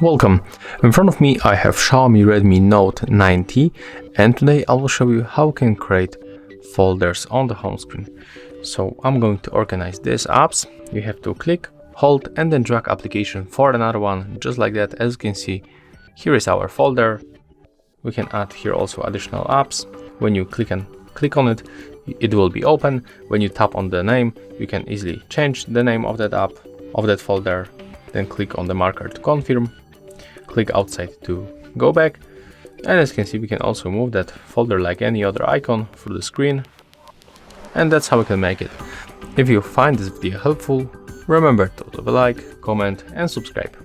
Welcome. In front of me I have Xiaomi Redmi Note 90, and today I will show you how you can create folders on the home screen. So I'm going to organize these apps. You have to click, hold and then drag application for another one, just like that. As you can see, here is our folder. We can add here also additional apps. When you click on it, it will be open. When you tap on the name, you can easily change the name of that app, of that folder. Then click on the marker to confirm. Click outside to go back, and as you can see, we can also move that folder like any other icon through the screen, and that's how we can make it. If you find this video helpful, remember to leave a like, comment and subscribe.